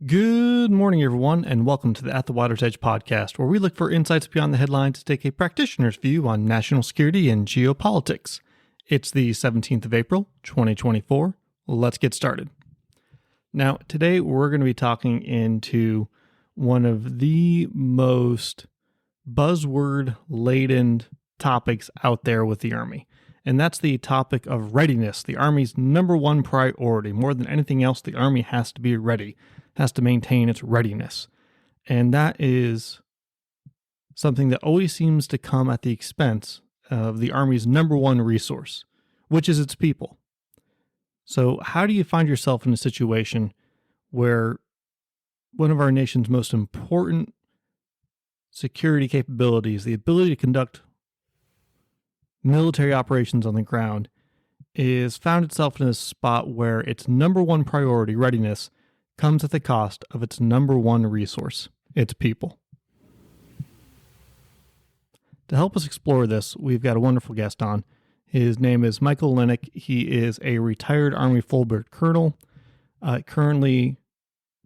Good morning, everyone, and welcome to the At the Water's Edge podcast, where we look for insights beyond the headlines to take a practitioner's view on national security and geopolitics. It's the 17th of April, 2024. Let's get started. Now, today we're going to be talking into one of the most buzzword-laden topics out there with the Army, and that's the topic of readiness, the Army's number one priority. More than anything else, the Army has to be ready, has to maintain its readiness. And that is something that always seems to come at the expense of the Army's number one resource, which is its people. So how do you find yourself in a situation where one of our nation's most important security capabilities, the ability to conduct military operations on the ground, is found itself in a spot where its number one priority, readiness, comes at the cost of its number one resource, its people? To help us explore this, we've got a wonderful guest on. His name is Michael Linick. He is a retired Army full-bird colonel, currently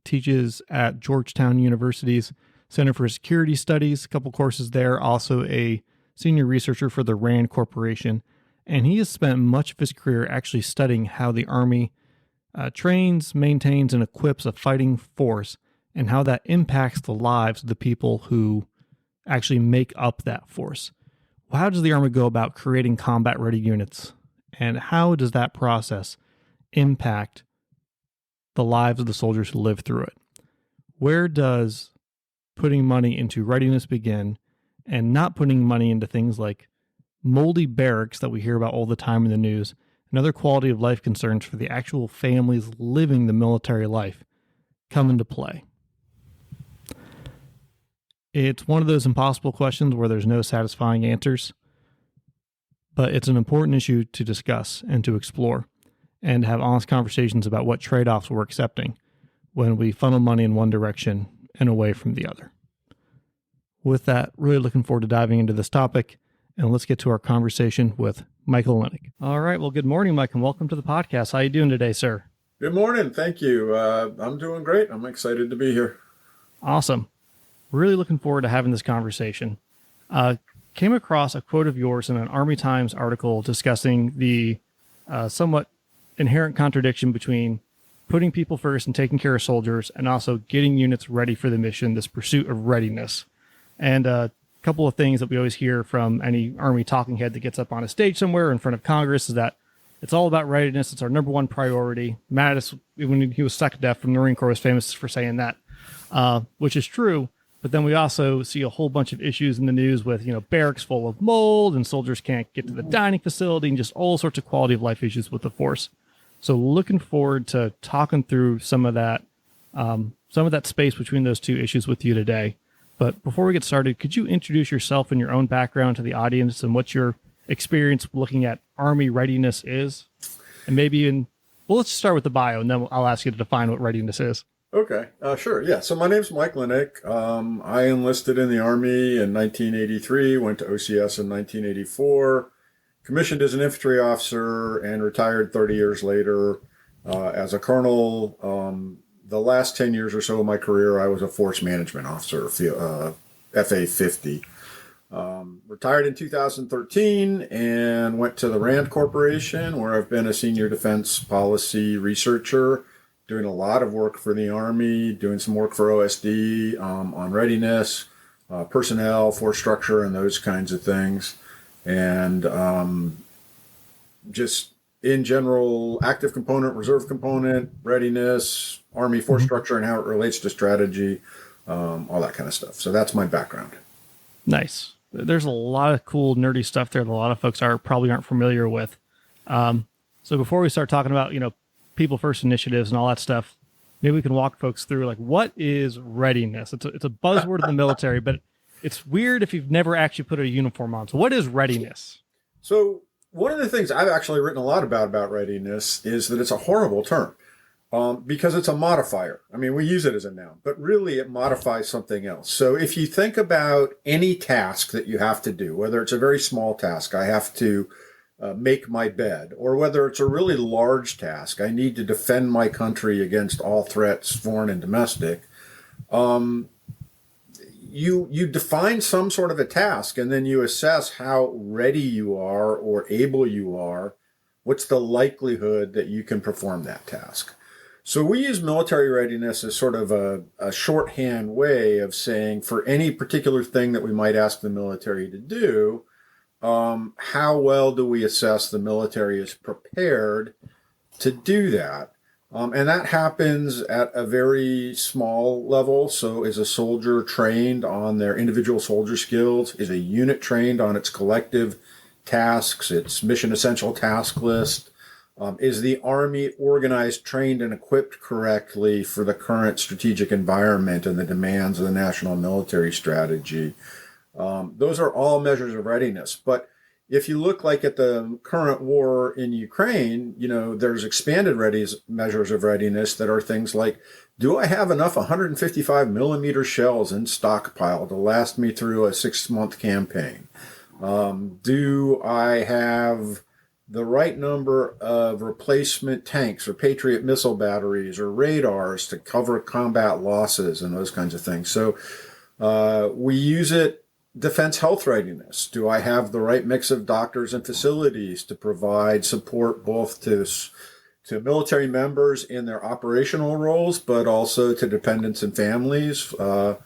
teaches at Georgetown University's Center for Security Studies, a couple courses there, also a senior researcher for the RAND Corporation, and he has spent much of his career actually studying how the Army trains, maintains, and equips a fighting force, and how that impacts the lives of the people who actually make up that force. How does the Army go about creating combat-ready units, and how does that process impact the lives of the soldiers who live through it? Where does putting money into readiness begin, and not putting money into things like moldy barracks that we hear about all the time in the news, and other quality of life concerns for the actual families living the military life, come into play? It's one of those impossible questions where there's no satisfying answers, but it's an important issue to discuss and to explore, and have honest conversations about what trade-offs we're accepting when we funnel money in one direction and away from the other. With that, really looking forward to diving into this topic, and let's get to our conversation with Michael Linick. All right. Well, good morning, Mike, and welcome to the podcast. How are you doing today, sir? Good morning. Thank you. I'm doing great. I'm excited to be here. Awesome. Really looking forward to having this conversation. Came across a quote of yours in an Army Times article discussing the somewhat inherent contradiction between putting people first and taking care of soldiers, and also getting units ready for the mission, this pursuit of readiness. And a couple of things that we always hear from any Army talking head that gets up on a stage somewhere in front of Congress is that it's all about readiness. It's our number one priority. Mattis, when he was SecDef from the Marine Corps, was famous for saying that, which is true. But then we also see a whole bunch of issues in the news with, barracks full of mold, and soldiers can't get to the dining facility, and just all sorts of quality of life issues with the force. So looking forward to talking through some of that space between those two issues with you today. But before we get started, could you introduce yourself and your own background to the audience, and what your experience looking at Army readiness is? And maybe let's start with the bio, and then I'll ask you to define what readiness is. Okay, sure. Yeah, so my name's Mike Linick. I enlisted in the Army in 1983, went to OCS in 1984, commissioned as an infantry officer, and retired 30 years later as a colonel. The last 10 years or so of my career, I was a force management officer, FA 50. Retired in 2013 and went to the RAND Corporation, where I've been a senior defense policy researcher, doing a lot of work for the Army, doing some work for OSD on readiness, personnel, force structure, and those kinds of things. And just in general, active component, reserve component, readiness, Army force structure, and how it relates to strategy, all that kind of stuff. So that's my background. Nice. There's a lot of cool, nerdy stuff there that a lot of folks probably aren't familiar with. So before we start talking about, people first initiatives and all that stuff, maybe we can walk folks through, like, what is readiness? It's a buzzword in the military, but it's weird if you've never actually put a uniform on. So what is readiness? So one of the things I've actually written a lot about readiness is that it's a horrible term. Because it's a modifier. I mean, we use it as a noun, but really it modifies something else. So if you think about any task that you have to do, whether it's a very small task, I have to make my bed, or whether it's a really large task, I need to defend my country against all threats, foreign and domestic. You define some sort of a task, and then you assess how ready you are or able you are. What's the likelihood that you can perform that task? So we use military readiness as sort of a shorthand way of saying for any particular thing that we might ask the military to do, how well do we assess the military is prepared to do that? And that happens at a very small level. So is a soldier trained on their individual soldier skills? Is a unit trained on its collective tasks, its mission essential task list? Is the Army organized, trained, and equipped correctly for the current strategic environment and the demands of the national military strategy? Those are all measures of readiness. But if you look like at the current war in Ukraine, there's expanded measures of readiness that are things like, do I have enough 155 millimeter shells in stockpile to last me through a 6-month campaign? Do I have the right number of replacement tanks or Patriot missile batteries or radars to cover combat losses and those kinds of things? So we use it. Defense health readiness. Do I have the right mix of doctors and facilities to provide support both to military members in their operational roles, but also to dependents and families, and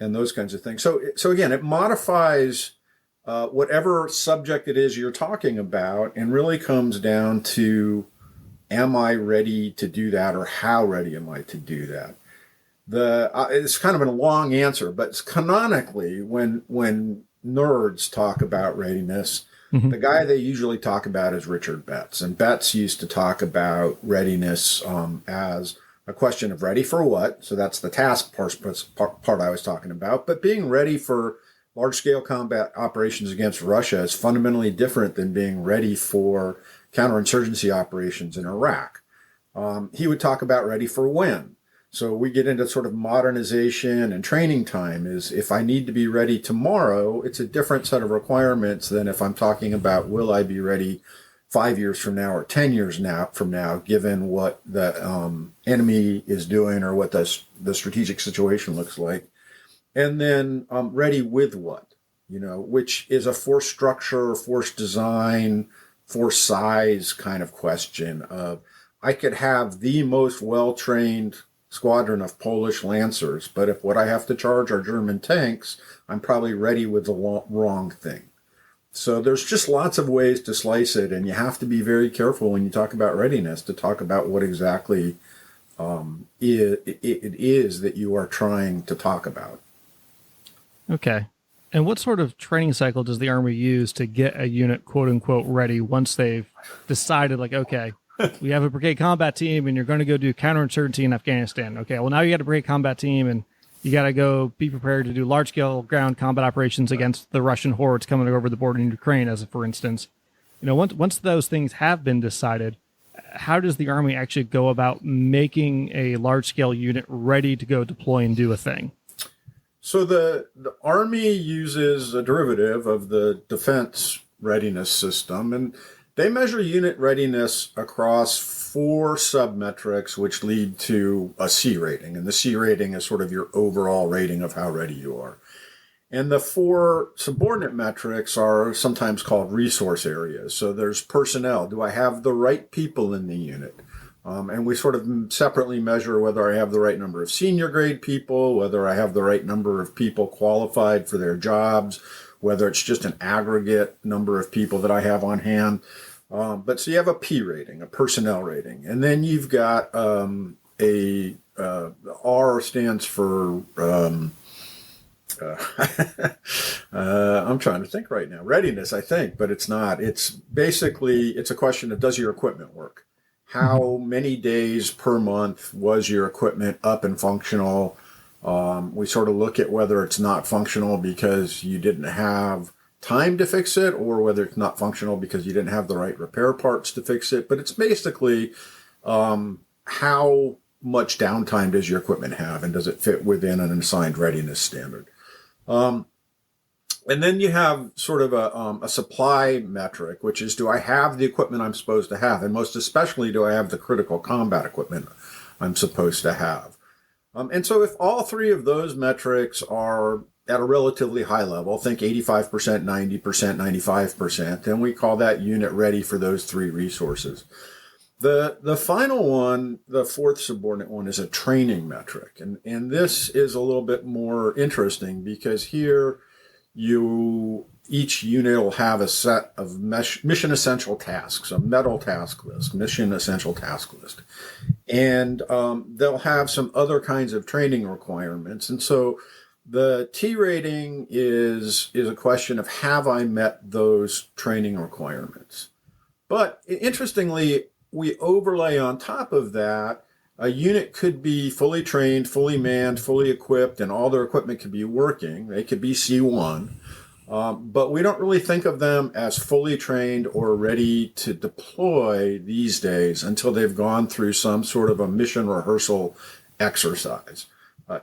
those kinds of things. So again, it modifies whatever subject it is you're talking about, and really comes down to, am I ready to do that, or how ready am I to do that? It's kind of a long answer, but it's canonically, when nerds talk about readiness, the guy they usually talk about is Richard Betts. And Betts used to talk about readiness as a question of ready for what. So that's the task part I was talking about. But being ready for large-scale combat operations against Russia is fundamentally different than being ready for counterinsurgency operations in Iraq. He would talk about ready for when. So we get into sort of modernization and training time. Is if I need to be ready tomorrow, it's a different set of requirements than if I'm talking about, will I be ready 5 years from now or 10 years from now, given what the enemy is doing or what the strategic situation looks like. And then ready with what, which is a force structure, force design, force size kind of question of, I could have the most well-trained squadron of Polish Lancers, but if what I have to charge are German tanks, I'm probably ready with the wrong thing. So there's just lots of ways to slice it, and you have to be very careful when you talk about readiness to talk about what exactly it is that you are trying to talk about. Okay. And what sort of training cycle does the Army use to get a unit, quote unquote, ready once they've decided, like, okay, we have a brigade combat team and you're going to go do counterinsurgency in Afghanistan. Okay, well, now you got a brigade combat team and you got to go be prepared to do large-scale ground combat operations against the Russian hordes coming over the border in Ukraine, as for instance. Once those things have been decided, how does the Army actually go about making a large-scale unit ready to go deploy and do a thing? So the Army uses a derivative of the defense readiness system, and they measure unit readiness across 4 submetrics, which lead to a C rating. And the C rating is sort of your overall rating of how ready you are. And the 4 subordinate metrics are sometimes called resource areas. So there's personnel. Do I have the right people in the unit? And we sort of separately measure whether I have the right number of senior grade people, whether I have the right number of people qualified for their jobs, whether it's just an aggregate number of people that I have on hand. But so you have a P rating, a personnel rating, and then you've got R stands for I'm trying to think right now. Readiness, I think, but it's not. It's basically, it's a question of, does your equipment work? How many days per month was your equipment up and functional? We sort of look at whether it's not functional because you didn't have time to fix it, or whether it's not functional because you didn't have the right repair parts to fix it. But it's basically how much downtime does your equipment have, and does it fit within an assigned readiness standard? And then you have sort of a supply metric, which is, do I have the equipment I'm supposed to have? And most especially, do I have the critical combat equipment I'm supposed to have? And so if all three of those metrics are at a relatively high level, think 85%, 90%, 95%, then we call that unit ready for those three resources. The final one, the fourth subordinate one, is a training metric. And this is a little bit more interesting because here each unit will have a set of mission essential tasks, a metal task list, mission essential task list. And they'll have some other kinds of training requirements. And so the T rating is a question of, have I met those training requirements? But interestingly, we overlay on top of that, a unit could be fully trained, fully manned, fully equipped, and all their equipment could be working. They could be C1. But we don't really think of them as fully trained or ready to deploy these days until they've gone through some sort of a mission rehearsal exercise.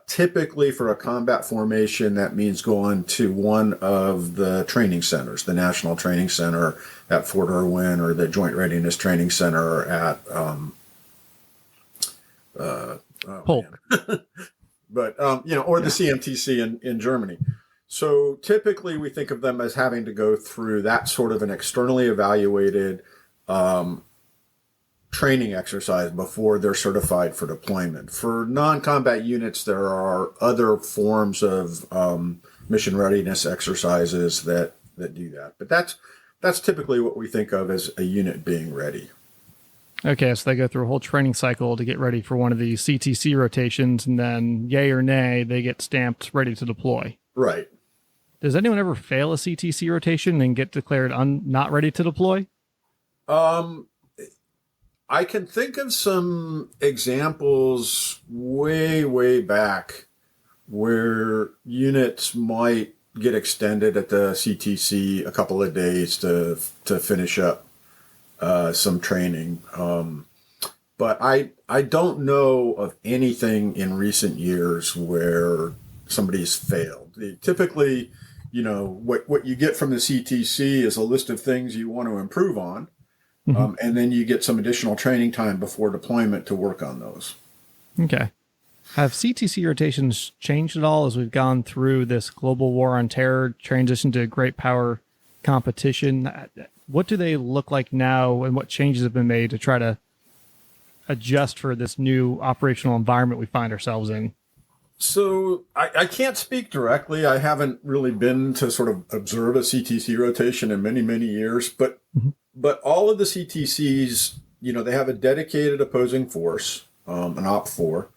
Typically for a combat formation, that means going to one of the training centers, the National Training Center at Fort Irwin or the Joint Readiness Training Center at Polk. But, or the CMTC in Germany. So typically we think of them as having to go through that sort of an externally evaluated training exercise before they're certified for deployment. For non-combat units, there are other forms of mission readiness exercises that do that. But that's typically what we think of as a unit being ready. Okay, so they go through a whole training cycle to get ready for one of these CTC rotations, and then yay or nay, they get stamped ready to deploy. Right. Does anyone ever fail a CTC rotation and get declared not ready to deploy? I can think of some examples way back where units might get extended at the CTC a couple of days to finish up some training. But I don't know of anything in recent years where somebody's failed. Typically, what you get from the CTC is a list of things you want to improve on. And then you get some additional training time before deployment to work on those. Okay. Have CTC rotations changed at all as we've gone through this global war on terror, transition to great power competition? What do they look like now, and what changes have been made to try to adjust for this new operational environment we find ourselves in? So I can't speak directly. I haven't really been to sort of observe a CTC rotation in many years, but all of the CTCs, they have a dedicated opposing force, an OP4,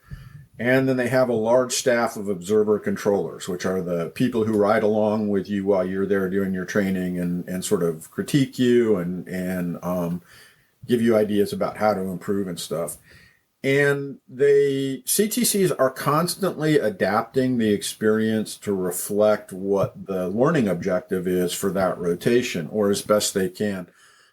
and then they have a large staff of observer controllers, which are the people who ride along with you while you're there doing your training and sort of critique you and give you ideas about how to improve and stuff. And CTCs are constantly adapting the experience to reflect what the learning objective is for that rotation, or as best they can.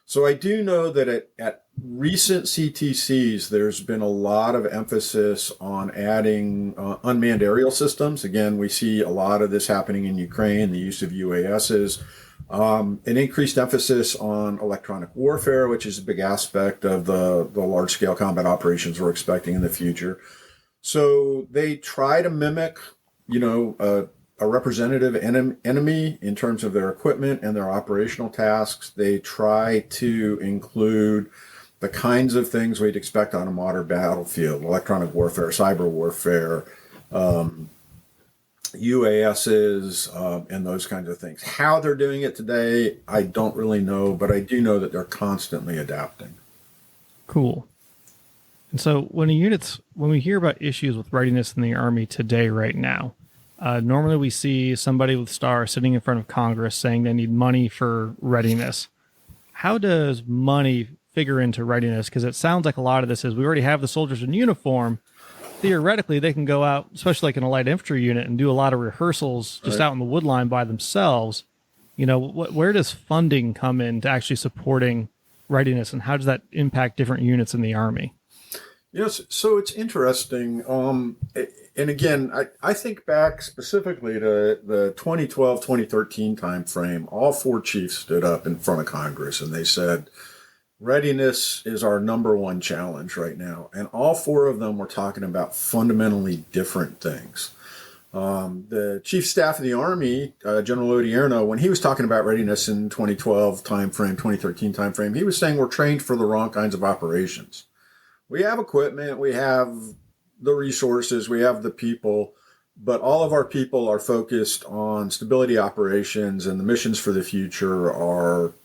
So I do know that at recent CTCs, there's been a lot of emphasis on adding unmanned aerial systems. Again, we see a lot of this happening in Ukraine, the use of UASs. An increased emphasis on electronic warfare, which is a big aspect of the large-scale combat operations we're expecting in the future. So they try to mimic, a representative enemy in terms of their equipment and their operational tasks. They try to include the kinds of things we'd expect on a modern battlefield: electronic warfare, cyber warfare, UASs, and those kinds of things. How they're doing it today, I don't really know, but I do know that they're constantly adapting. Cool. And so when we hear about issues with readiness in the Army today, right now, normally we see somebody with stars sitting in front of Congress saying they need money for readiness. How does money figure into readiness? Because it sounds like a lot of this is, we already have the soldiers in uniform. Theoretically, they can go out, especially like in a light infantry unit, and do a lot of rehearsals just out in the wood line by themselves. Where does funding come in to actually supporting readiness, and how does that impact different units in the Army? Yes, so it's interesting. And again, I think back specifically to the 2012, 2013 timeframe. All four chiefs stood up in front of Congress and they said, readiness is our number one challenge right now. And all four of them were talking about fundamentally different things. The Chief Staff of the Army, General Odierno, when he was talking about readiness in 2012 timeframe, 2013 timeframe, he was saying we're trained for the wrong kinds of operations. We have equipment, we have the resources, we have the people, but all of our people are focused on stability operations, and the missions for the future are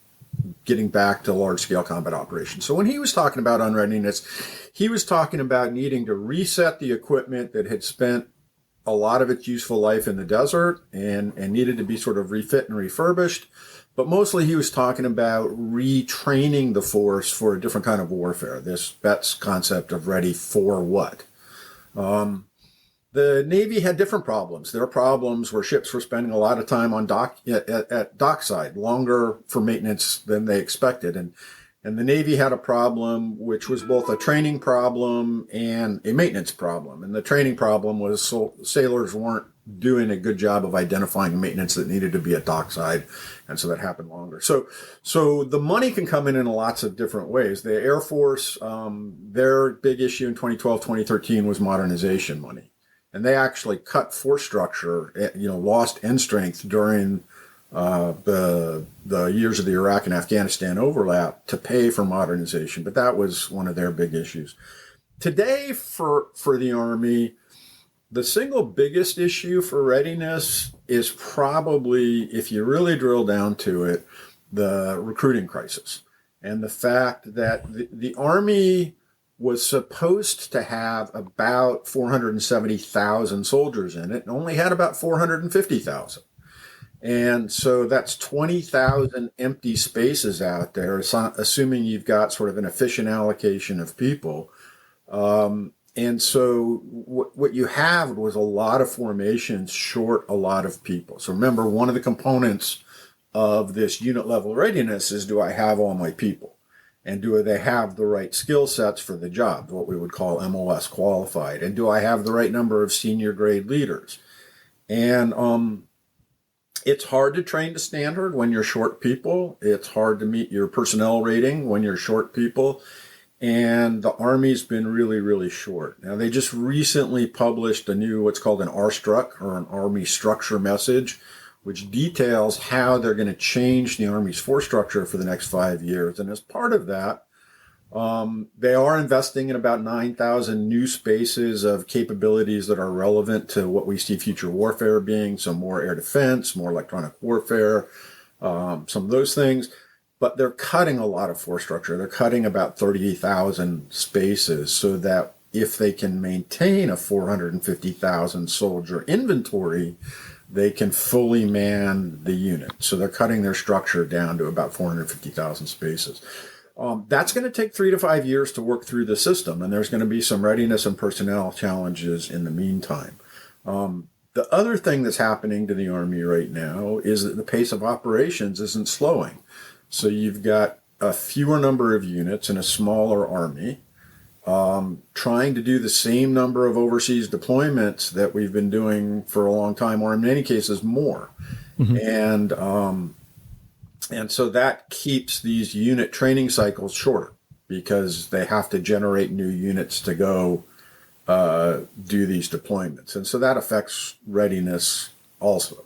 getting back to large-scale combat operations. So when he was talking about unreadiness, he was talking about needing to reset the equipment that had spent a lot of its useful life in the desert and needed to be sort of refit and refurbished. But mostly he was talking about retraining the force for a different kind of warfare, this Betts concept of ready for what. The Navy had different problems. Their problems were ships were spending a lot of time on at dockside, longer for maintenance than they expected. And the Navy had a problem which was both a training problem and a maintenance problem. And the training problem was sailors weren't doing a good job of identifying maintenance that needed to be at dockside. And so that happened longer. So the money can come in lots of different ways. The Air Force, their big issue in 2012, 2013 was modernization money. And they actually cut force structure, lost end strength during the years of the Iraq and Afghanistan overlap to pay for modernization. But that was one of their big issues. Today, for the Army, the single biggest issue for readiness is probably, if you really drill down to it, the recruiting crisis. And the fact that the Army was supposed to have about 470,000 soldiers in it and only had about 450,000. And so that's 20,000 empty spaces out there, assuming you've got sort of an efficient allocation of people. And so what you had was a lot of formations short a lot of people. So remember, one of the components of this unit level readiness is, do I have all my people? And do they have the right skill sets for the job, what we would call MOS qualified? And do I have the right number of senior grade leaders? And it's hard to train to standard when you're short people. It's hard to meet your personnel rating when you're short people. And the Army's been really, really short. Now, they just recently published a new, what's called an R-Struck, or an Army structure message, which details how they're going to change the Army's force structure for the next 5 years. And as part of that, they are investing in about 9,000 new spaces of capabilities that are relevant to what we see future warfare being. So more air defense, more electronic warfare, some of those things. But they're cutting a lot of force structure. They're cutting about 30,000 spaces so that if they can maintain a 450,000 soldier inventory, they can fully man the unit. So they're cutting their structure down to about 450,000 spaces. That's going to take 3 to 5 years to work through the system, and there's going to be some readiness and personnel challenges in the meantime. The other thing that's happening to the Army right now is that the pace of operations isn't slowing. So you've got a fewer number of units in a smaller Army, trying to do the same number of overseas deployments that we've been doing for a long time, or in many cases more. Mm-hmm. And so that keeps these unit training cycles shorter because they have to generate new units to go do these deployments. And so that affects readiness also.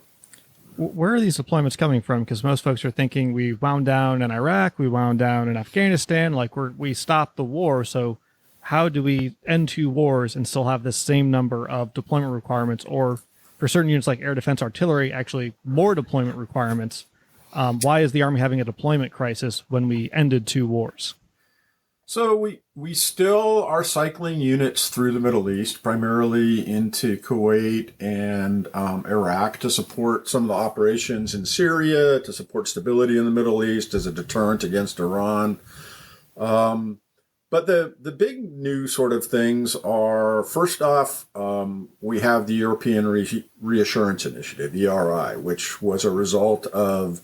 Where are these deployments coming from? Because most folks are thinking we wound down in Iraq, we wound down in Afghanistan, like we stopped the war. So how do we end 2 wars and still have the same number of deployment requirements, or for certain units like air defense artillery, actually more deployment requirements? Why is the Army having a deployment crisis when we ended 2 wars? So we still are cycling units through the Middle East, primarily into Kuwait and Iraq to support some of the operations in Syria, to support stability in the Middle East as a deterrent against Iran. But the big new sort of things are, first off, we have the European Reassurance Initiative, ERI, which was a result of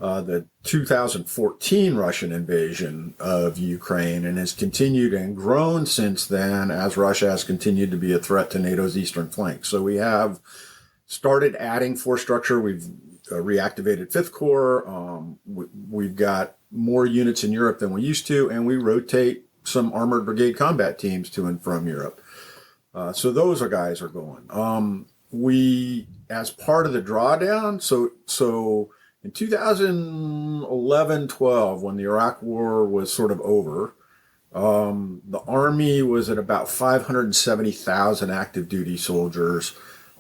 the 2014 Russian invasion of Ukraine, and has continued and grown since then as Russia has continued to be a threat to NATO's eastern flank. So we have started adding force structure. We've reactivated Fifth Corps. We've got more units in Europe than we used to, and we rotate some armored brigade combat teams to and from Europe. So those guys are going. We, as part of the drawdown, so in 2011-12, when the Iraq War was sort of over, the Army was at about 570,000 active duty soldiers,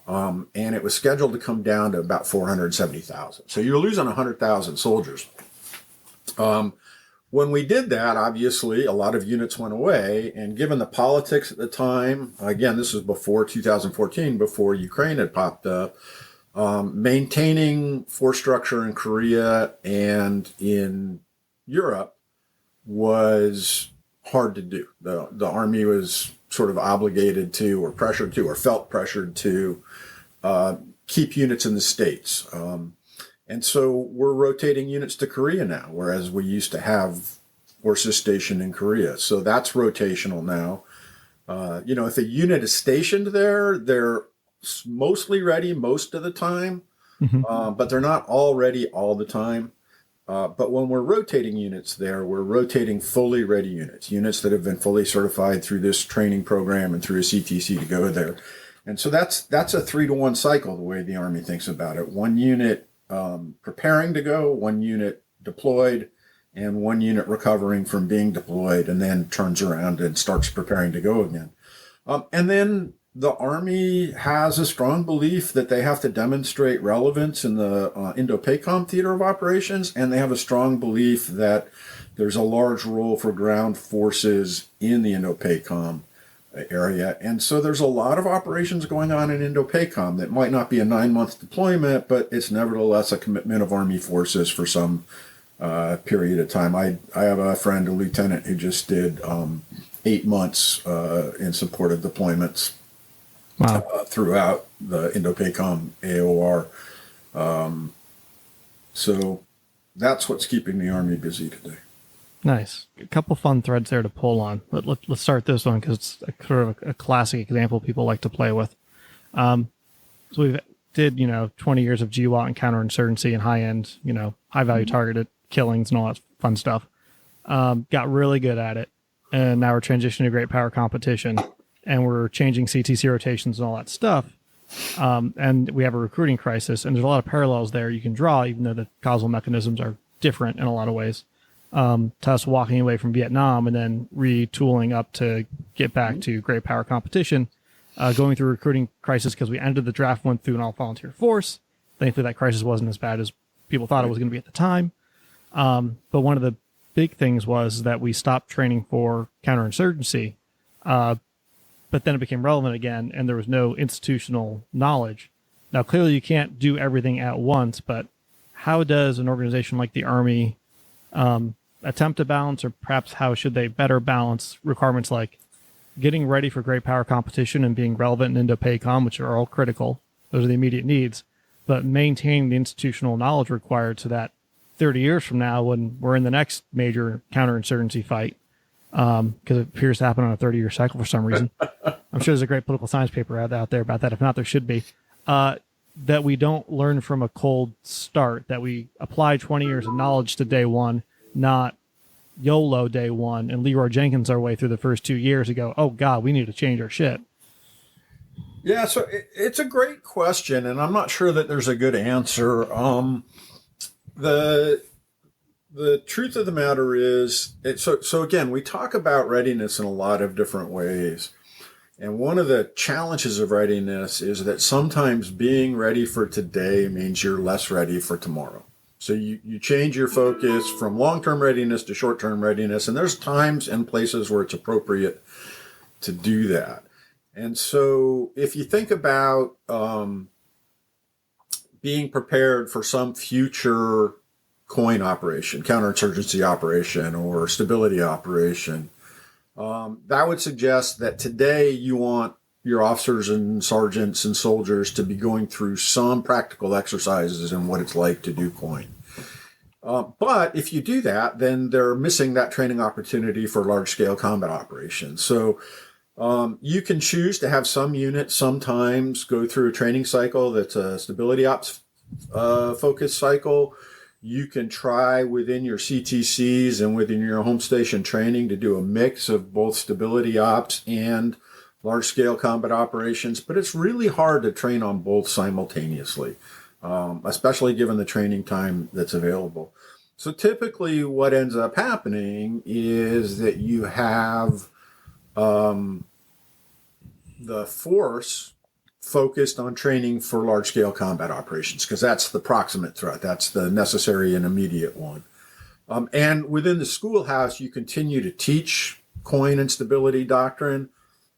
and it was scheduled to come down to about 470,000. So you're losing 100,000 soldiers. When we did that, obviously, a lot of units went away. And given the politics at the time, again, this was before 2014, before Ukraine had popped up, maintaining force structure in Korea and in Europe was hard to do. The Army was sort of obligated to, or pressured to, or felt pressured to keep units in the States. And so we're rotating units to Korea now, whereas we used to have forces stationed in Korea. So that's rotational now. If a unit is stationed there, they're mostly ready most of the time, but they're not all ready all the time. But when we're rotating units there, we're rotating fully ready units that have been fully certified through this training program and through a CTC to go there. And so that's a 3-to-1 cycle, the way the Army thinks about it. One unit preparing to go, one unit deployed, and one unit recovering from being deployed, and then turns around and starts preparing to go again. And then the Army has a strong belief that they have to demonstrate relevance in the Indo-PACOM theater of operations, and they have a strong belief that there's a large role for ground forces in the Indo-PACOM area. And so there's a lot of operations going on in Indo-PACOM that might not be a 9-month deployment, but it's nevertheless a commitment of Army forces for some period of time. I have a friend, a lieutenant, who just did 8 months in support of deployments. Wow. Throughout the Indo-PACOM AOR. So that's what's keeping the Army busy today. Nice. A couple fun threads there to pull on. Let's start this one because it's sort of a classic example people like to play with. So we did, 20 years of GWAT and counterinsurgency and high-end, high-value targeted killings and all that fun stuff. Got really good at it. And now we're transitioning to great power competition. And we're changing CTC rotations and all that stuff. And we have a recruiting crisis. And there's a lot of parallels there you can draw, even though the causal mechanisms are different in a lot of ways. To us walking away from Vietnam and then retooling up to get back to great power competition, going through a recruiting crisis because we ended the draft, went through an all-volunteer force. Thankfully, that crisis wasn't as bad as people thought it was going to be at the time. But one of the big things was that we stopped training for counterinsurgency, but then it became relevant again, and there was no institutional knowledge. Now, clearly, you can't do everything at once, but how does an organization like the Army attempt to balance, or perhaps how should they better balance requirements like getting ready for great power competition and being relevant in Indo-PACOM, which are all critical. Those are the immediate needs, but maintaining the institutional knowledge required so that 30 years from now, when we're in the next major counterinsurgency fight, because it appears to happen on a 30-year cycle for some reason. I'm sure there's a great political science paper out there about that. If not, there should be. That we don't learn from a cold start, that we apply 20 years of knowledge to day one, not YOLO day one, and Leroy Jenkins our way through the first 2 years and go, oh, God, we need to change our shit. Yeah, so it's a great question, and I'm not sure that there's a good answer. The truth of the matter is, so again, we talk about readiness in a lot of different ways. And one of the challenges of readiness is that sometimes being ready for today means you're less ready for tomorrow. So you change your focus from long-term readiness to short-term readiness, and there's times and places where it's appropriate to do that. And so if you think about being prepared for some future COIN operation, counterinsurgency operation, or stability operation, that would suggest that today you want your officers and sergeants and soldiers to be going through some practical exercises in what it's like to do COIN. But if you do that, then they're missing that training opportunity for large-scale combat operations. So you can choose to have some units sometimes go through a training cycle that's a stability ops focused cycle. You can try within your CTCs and within your home station training to do a mix of both stability ops and large-scale combat operations, but it's really hard to train on both simultaneously, especially given the training time that's available. So typically what ends up happening is that you have the force focused on training for large-scale combat operations, because that's the proximate threat. That's the necessary and immediate one. And within the schoolhouse, you continue to teach COIN and stability doctrine,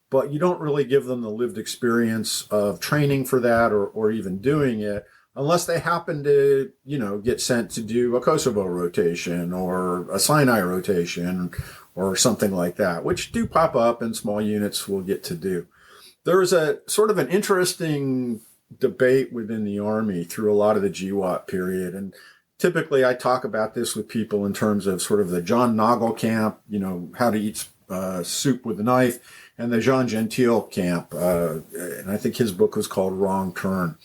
but you don't really give them the lived experience of training for that or even doing it unless they happen to, get sent to do a Kosovo rotation or a Sinai rotation or something like that, which do pop up and small units will get to do. There was a sort of an interesting debate within the Army through a lot of the GWAP period. And typically I talk about this with people in terms of sort of the John Nagel camp, how to eat soup with a knife, and the Jean Gentile camp. And I think his book was called Wrong Turn.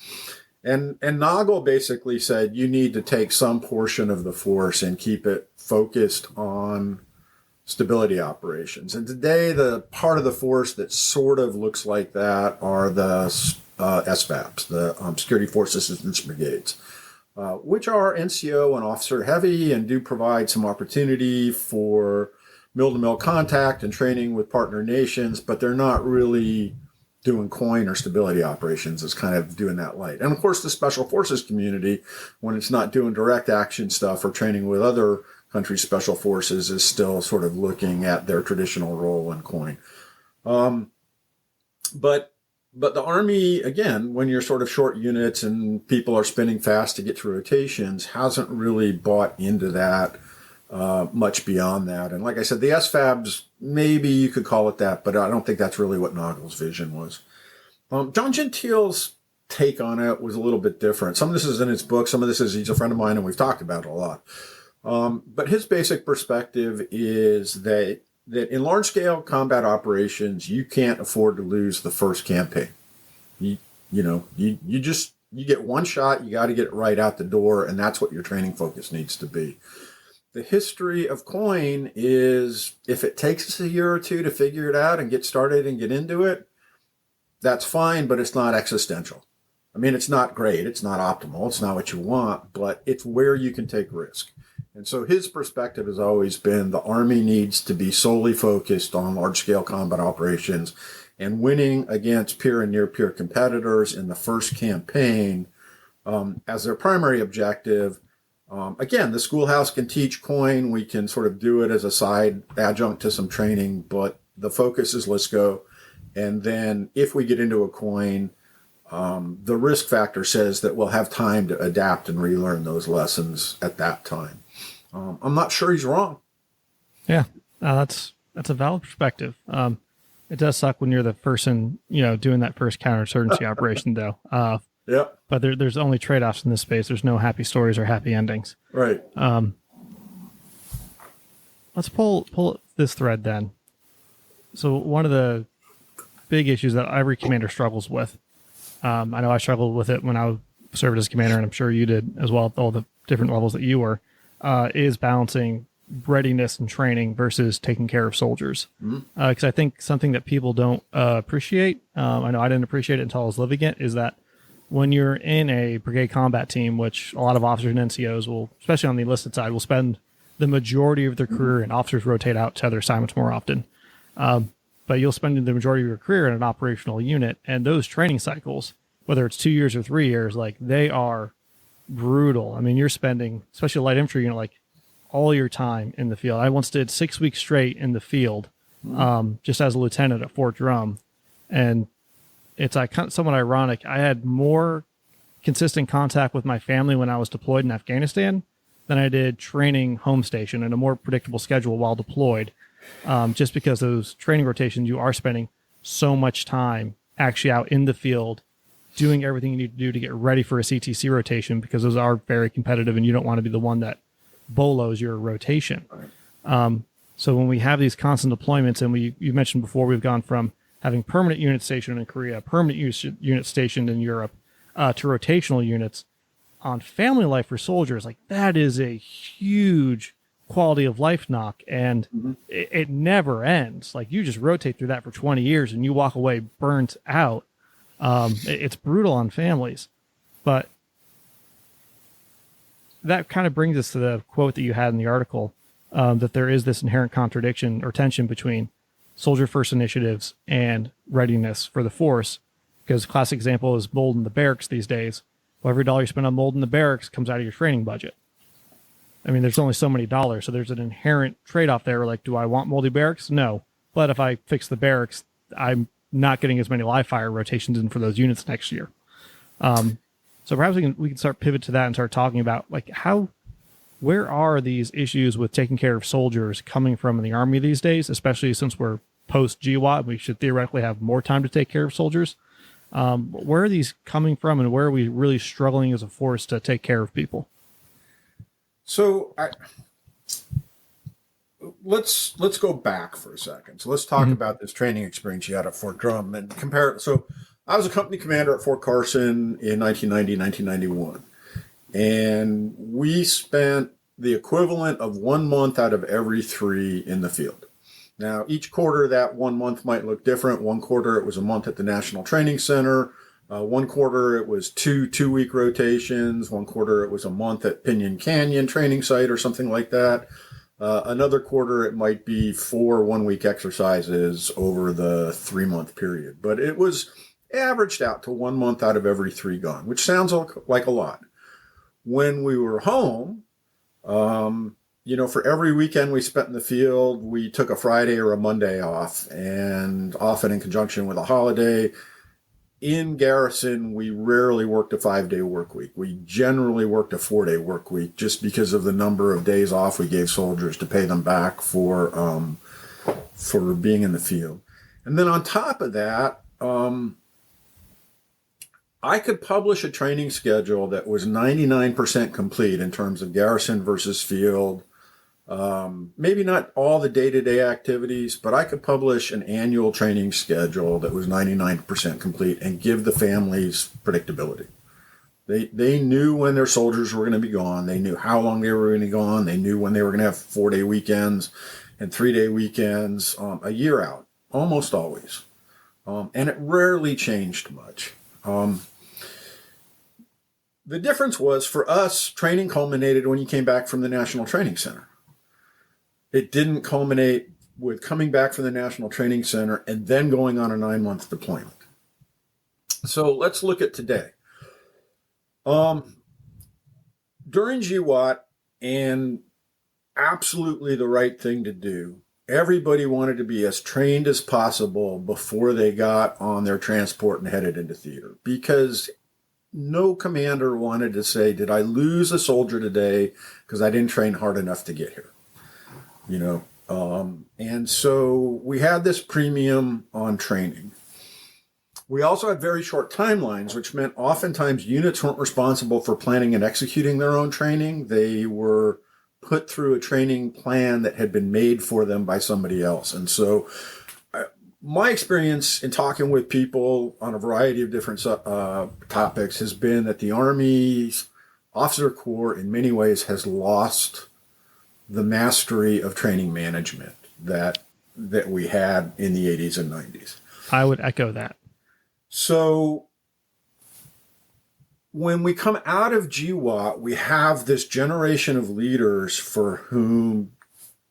And Nagel basically said you need to take some portion of the force and keep it focused on stability operations. And today, the part of the force that sort of looks like that are the SFAPs, the Security Force Assistance Brigades, which are NCO and officer heavy and do provide some opportunity for mill-to-mill contact and training with partner nations, but they're not really doing COIN or stability operations. It's kind of doing that light. And of course, the Special Forces community, when it's not doing direct action stuff or training with other country's special forces, is still sort of looking at their traditional role in COIN. But the Army, again, when you're sort of short units and people are spinning fast to get to rotations, hasn't really bought into that much beyond that. And like I said, the SFABs, maybe you could call it that, but I don't think that's really what Nagel's vision was. John Gentile's take on it was a little bit different. Some of this is in his book. Some of this is, he's a friend of mine and we've talked about it a lot. But his basic perspective is that in large-scale combat operations, you can't afford to lose the first campaign. You get one shot, you got to get it right out the door, and that's what your training focus needs to be. The history of COIN is, if it takes us a year or two to figure it out and get started and get into it, that's fine, but it's not existential. I mean, it's not great, it's not optimal, it's not what you want, but it's where you can take risk. And so his perspective has always been the Army needs to be solely focused on large-scale combat operations and winning against peer and near-peer competitors in the first campaign as their primary objective. Again, the schoolhouse can teach COIN. We can sort of do it as a side adjunct to some training, but the focus is let's go. And then if we get into a COIN, the risk factor says that we'll have time to adapt and relearn those lessons at that time. I'm not sure he's wrong. Yeah, that's a valid perspective. It does suck when you're the person, doing that first counterinsurgency operation, though. Yeah. But there's only trade-offs in this space. There's no happy stories or happy endings. Right. Let's pull this thread then. So one of the big issues that every commander struggles with, I know I struggled with it when I served as commander, and I'm sure you did as well at all the different levels that you were, is balancing readiness and training versus taking care of soldiers. Because I think something that people don't appreciate, I know I didn't appreciate it until I was living it, is that when you're in a brigade combat team, which a lot of officers and NCOs will, especially on the enlisted side, will spend the majority of their career, and officers rotate out to other assignments more often. But you'll spend the majority of your career in an operational unit, and those training cycles, whether it's 2 years or 3 years, like they are brutal. I mean, you're spending, especially a light infantry unit, like all your time in the field. I once did 6 weeks straight in the field, just as a lieutenant at Fort Drum, and it's like somewhat ironic. I had more consistent contact with my family when I was deployed in Afghanistan than I did training home station and a more predictable schedule while deployed. Just because those training rotations, you are spending so much time actually out in the field doing everything you need to do to get ready for a CTC rotation, because those are very competitive and you don't want to be the one that bolos your rotation. So when we have these constant deployments, and you mentioned before, we've gone from having permanent units stationed in Korea, permanent units stationed in Europe, to rotational units on family life for soldiers. Like, that is a huge quality of life knock, and it never ends. Like, you just rotate through that for 20 years and you walk away burnt out. It's brutal on families. But that kind of brings us to the quote that you had in the article, that there is this inherent contradiction or tension between soldier first initiatives and readiness for the force. Because a classic example is mold in the barracks these days. Well, every dollar you spend on mold in the barracks comes out of your training budget. I mean, there's only so many dollars, so there's an inherent trade-off there. Like, do I want moldy barracks? No. But if I fix the barracks, I'm not getting as many live fire rotations in for those units next year. So perhaps we can start pivot to that and start talking about, like, where are these issues with taking care of soldiers coming from in the Army these days, especially since we're post GWAT, we should theoretically have more time to take care of soldiers. Where are these coming from, and where are we really struggling as a force to take care of people? So let's go back for a second. So let's talk about this training experience you had at Fort Drum and compare it. So I was a company commander at Fort Carson in 1990, 1991. And we spent the equivalent of 1 month out of every 3 in the field. Now, each quarter, that 1 month might look different. One quarter, it was a month at the National Training Center. One quarter, it was two-week rotations. One quarter, it was a month at Pinyon Canyon Training Site or something like that. Another quarter, it might be 4 one-week exercises over the 3-month period. But it was averaged out to 1 month out of every 3 gone, which sounds like a lot. When we were home, for every weekend we spent in the field, we took a Friday or a Monday off, and often in conjunction with a holiday. In garrison, we rarely worked a 5-day work week. We generally worked a 4-day work week just because of the number of days off we gave soldiers to pay them back for being in the field. And then on top of that, I could publish a training schedule that was 99% complete in terms of garrison versus field. Maybe not all the day-to-day activities, but I could publish an annual training schedule that was 99% complete and give the families predictability. They knew when their soldiers were going to be gone. They knew how long they were going to be gone. They knew when they were going to have 4-day weekends and 3-day weekends, a year out, almost always. And it rarely changed much. The difference was, for us, training culminated when you came back from the National Training Center. It didn't culminate with coming back from the National Training Center and then going on a 9-month deployment. So let's look at today. During GWAT, and absolutely the right thing to do, everybody wanted to be as trained as possible before they got on their transport and headed into theater, because no commander wanted to say, did I lose a soldier today because I didn't train hard enough to get here? And so we had this premium on training. We also had very short timelines, which meant oftentimes units weren't responsible for planning and executing their own training. They were put through a training plan that had been made for them by somebody else. And so my experience in talking with people on a variety of different topics has been that the Army's officer corps in many ways has lost the mastery of training management that we had in the 80s and 90s. I would echo that. So when we come out of GWAT, we have this generation of leaders for whom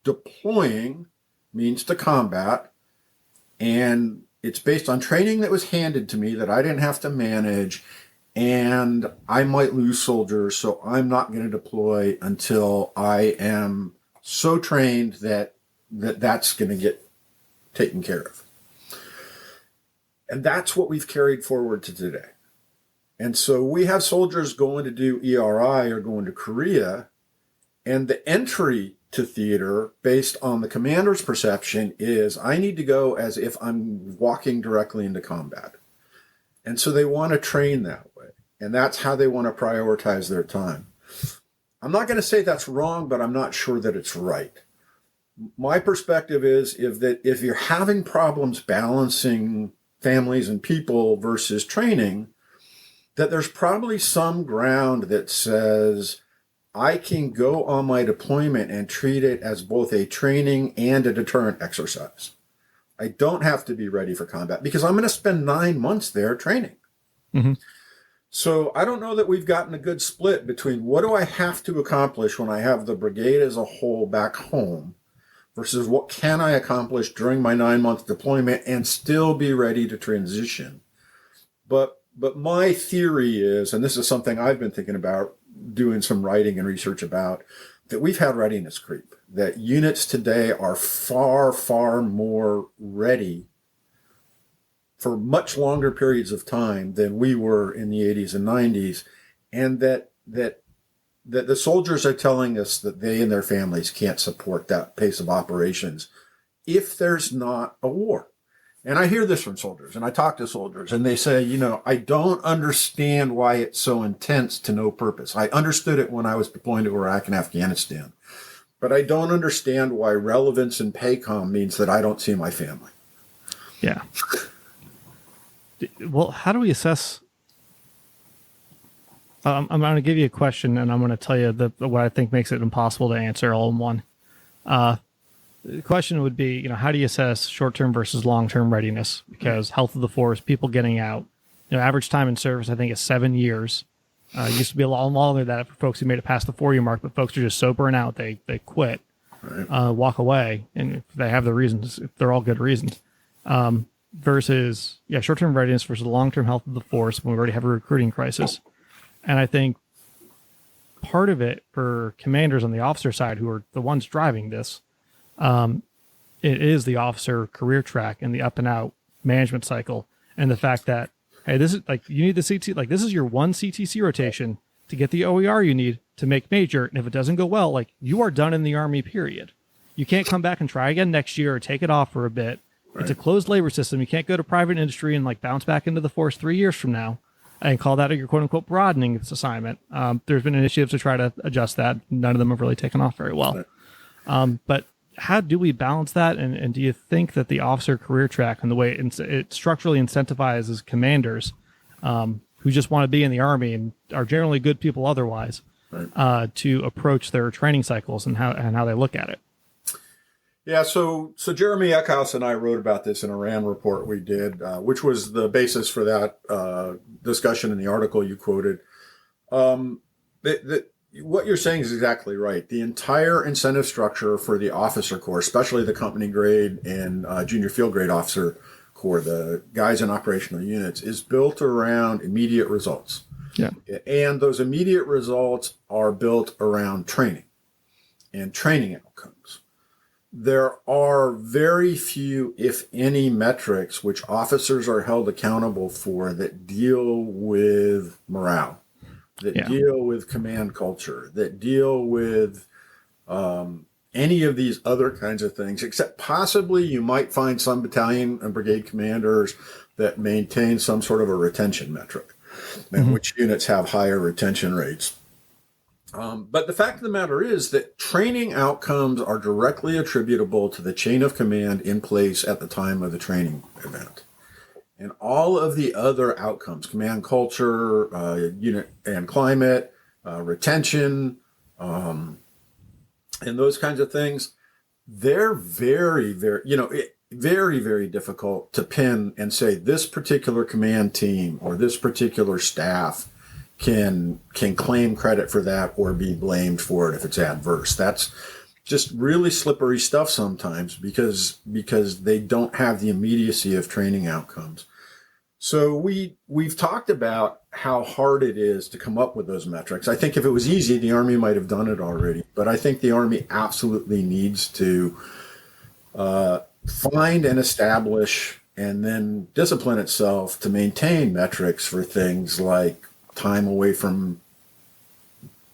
deploying means to combat, and it's based on training that was handed to me that I didn't have to manage, and I might lose soldiers, so I'm not going to deploy until I am so trained that's going to get taken care of. And that's what we've carried forward to today. And so we have soldiers going to do ERI or going to Korea, and the entry to theater based on the commander's perception is, I need to go as if I'm walking directly into combat. And so they want to train that way. And that's how they want to prioritize their time. I'm not going to say that's wrong, but I'm not sure that it's right. My perspective is if you're having problems balancing families and people versus training, that there's probably some ground that says I can go on my deployment and treat it as both a training and a deterrent exercise. I don't have to be ready for combat because I'm going to spend 9 months there training. Mm-hmm. So I don't know that we've gotten a good split between what do I have to accomplish when I have the brigade as a whole back home versus what can I accomplish during my 9-month deployment and still be ready to transition. But my theory is, and this is something I've been thinking about, doing some writing and research about, that we've had readiness creep, that units today are far, far more ready for much longer periods of time than we were in the 80s and 90s, and that the soldiers are telling us that they and their families can't support that pace of operations if there's not a war. And I hear this from soldiers, and I talk to soldiers, and they say, I don't understand why it's so intense to no purpose. I understood it when I was deploying to Iraq and Afghanistan, but I don't understand why relevance in PACOM means that I don't see my family. Yeah. Well, how do we assess? I'm going to give you a question, and I'm going to tell you what I think makes it impossible to answer all in one. The question would be, how do you assess short-term versus long-term readiness? Because health of the force, people getting out, average time in service, I think, is 7 years. It used to be a lot longer than that for folks who made it past the 4-year mark, but folks are just so burnt out, they quit, right. Walk away, and if they have the reasons, they're all good reasons. Versus, short-term readiness versus long-term health of the force when we already have a recruiting crisis. And I think part of it for commanders on the officer side, who are the ones driving this, it is the officer career track and the up and out management cycle. And the fact that, hey, this is like, you need the CT, like this is your one CTC rotation to get the OER you need to make major. And if it doesn't go well, like you are done in the Army, period. You can't come back and try again next year or take it off for a bit. Right. It's a closed labor system. You can't go to private industry and like bounce back into the force 3 years from now and call that your quote unquote broadening this assignment. There's been initiatives to try to adjust that. None of them have really taken off very well. Right. But how do we balance that? And do you think that the officer career track and the way it structurally incentivizes commanders who just want to be in the Army and are generally good people otherwise, right, to approach their training cycles and how they look at it? Yeah, so Jeremy Eckhouse and I wrote about this in a RAND report we did, which was the basis for that discussion in the article you quoted. What you're saying is exactly right. The entire incentive structure for the officer corps, especially the company grade and junior field grade officer corps, the guys in operational units, is built around immediate results. Yeah. And those immediate results are built around training and training outcomes. There are very few, if any, metrics which officers are held accountable for that deal with morale, that deal with command culture, that deal with any of these other kinds of things, except possibly you might find some battalion and brigade commanders that maintain some sort of a retention metric, and which units have higher retention rates. But the fact of the matter is that training outcomes are directly attributable to the chain of command in place at the time of the training event. And all of the other outcomes, command culture, unit and climate, retention, and those kinds of things, they're very, very, very, very difficult to pin and say this particular command team or this particular staff can claim credit for that or be blamed for it if it's adverse. That's just really slippery stuff sometimes because they don't have the immediacy of training outcomes. So we've talked about how hard it is to come up with those metrics. I think if it was easy, the Army might have done it already, but I think the Army absolutely needs to find and establish and then discipline itself to maintain metrics for things like time away from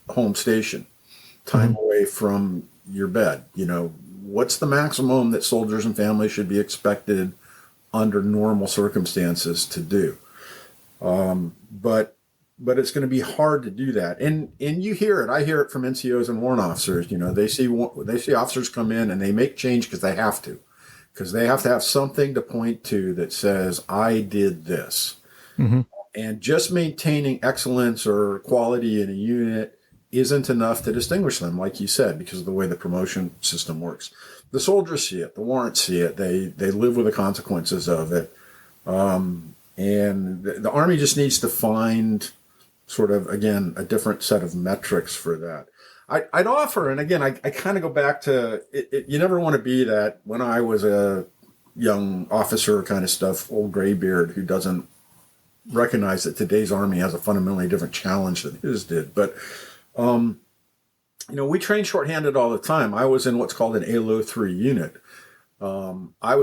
home station, time away from your bed. What's the maximum that soldiers and families should be expected under normal circumstances to do? But but it's going to be hard to do that. And you hear it. I hear it from NCOs and warrant officers. You know, they see officers come in and they make change because they have to have something to point to that says, I did this. Mm-hmm. And just maintaining excellence or quality in a unit isn't enough to distinguish them, like you said, because of the way the promotion system works. The soldiers see it, the warrants see it, they live with the consequences of it. And the Army just needs to find sort of, again, a different set of metrics for that. I'd offer, and again, I kind of go back to, you never want to be that when I was a young officer kind of stuff, old graybeard who doesn't recognize that today's Army has a fundamentally different challenge than his did. But, you know, we train shorthanded all the time. I was in what's called an ALO 3 unit. I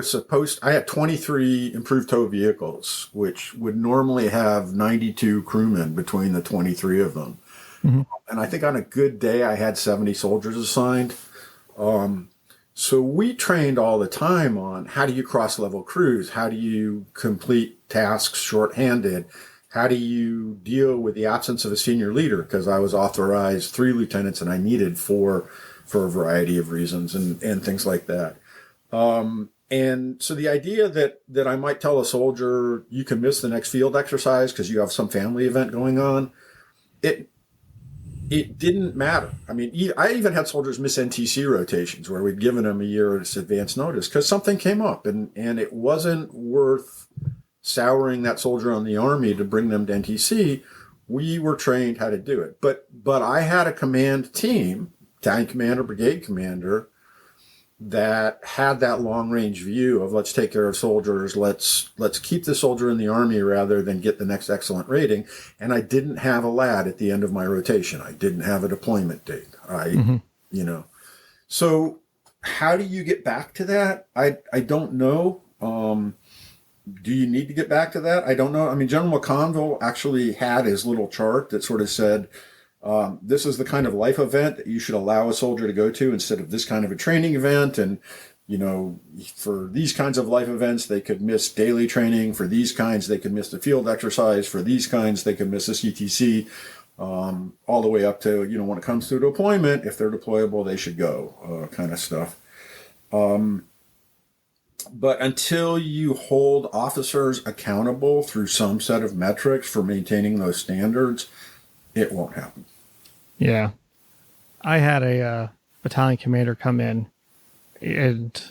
had 23 improved tow vehicles, which would normally have 92 crewmen between the 23 of them. Mm-hmm. And I think on a good day, I had 70 soldiers assigned. So we trained all the time on how do you cross-level crews? How do you complete tasks shorthanded? How do you deal with the absence of a senior leader? Because I was authorized 3 lieutenants and I needed 4 for a variety of reasons and things like that. And so the idea that I might tell a soldier, you can miss the next field exercise because you have some family event going on, it didn't matter. I mean, I even had soldiers miss NTC rotations where we'd given them a year's advance notice because something came up and it wasn't worth souring that soldier on the Army to bring them to NTC. We were trained how to do it. But I had a command team, battalion commander, brigade commander, that had that long range view of let's take care of soldiers. Let's keep the soldier in the Army rather than get the next excellent rating. And I didn't have a lad at the end of my rotation. I didn't have a deployment date. You know, so how do you get back to that? I don't know. Do you need to get back to that? I don't know. I mean, General McConville actually had his little chart that sort of said, this is the kind of life event that you should allow a soldier to go to instead of this kind of a training event. And, you know, for these kinds of life events, they could miss daily training. For these kinds, they could miss the field exercise. For these kinds, they could miss a CTC, all the way up to, you know, when it comes to deployment, if they're deployable, they should go, kind of stuff. But until you hold officers accountable through some set of metrics for maintaining those standards, it won't happen. Yeah. I had a battalion commander come in, and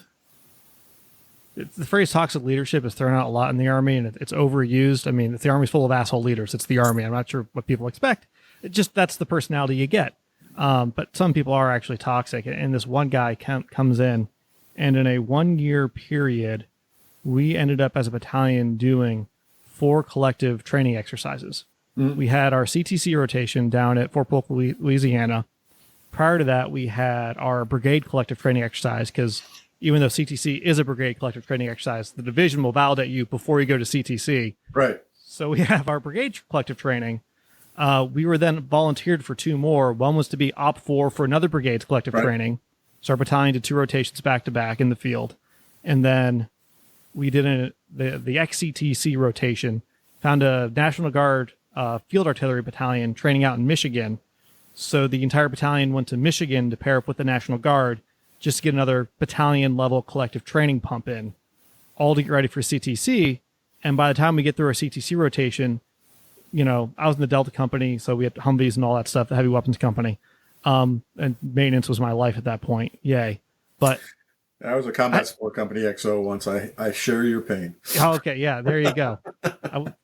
the phrase toxic leadership is thrown out a lot in the Army, and it's overused. I mean, if the Army's full of asshole leaders, it's the Army. I'm not sure what people expect. That's the personality you get. But some people are actually toxic. And this one guy comes in, and in a 1-year period, we ended up as a battalion doing 4 collective training exercises. We had our CTC rotation down at Fort Polk, Louisiana. Prior to that, we had our brigade collective training exercise, because even though CTC is a brigade collective training exercise, the division will validate you before you go to CTC. Right. So we have our brigade collective training. We were then volunteered for 2 more. One was to be OP4 for another brigade's collective training. So our battalion did 2 rotations back to back in the field. And then we did the XCTC rotation, found a National Guard field artillery battalion training out in Michigan. So the entire battalion went to Michigan to pair up with the National Guard just to get another battalion level collective training pump in, all to get ready for CTC. And by the time we get through our CTC rotation, you know, I was in the Delta Company, so we had Humvees and all that stuff, the heavy weapons company. And maintenance was my life at that point. Yay. But I was a combat support company XO once. I share your pain. Oh, okay. Yeah, there you go.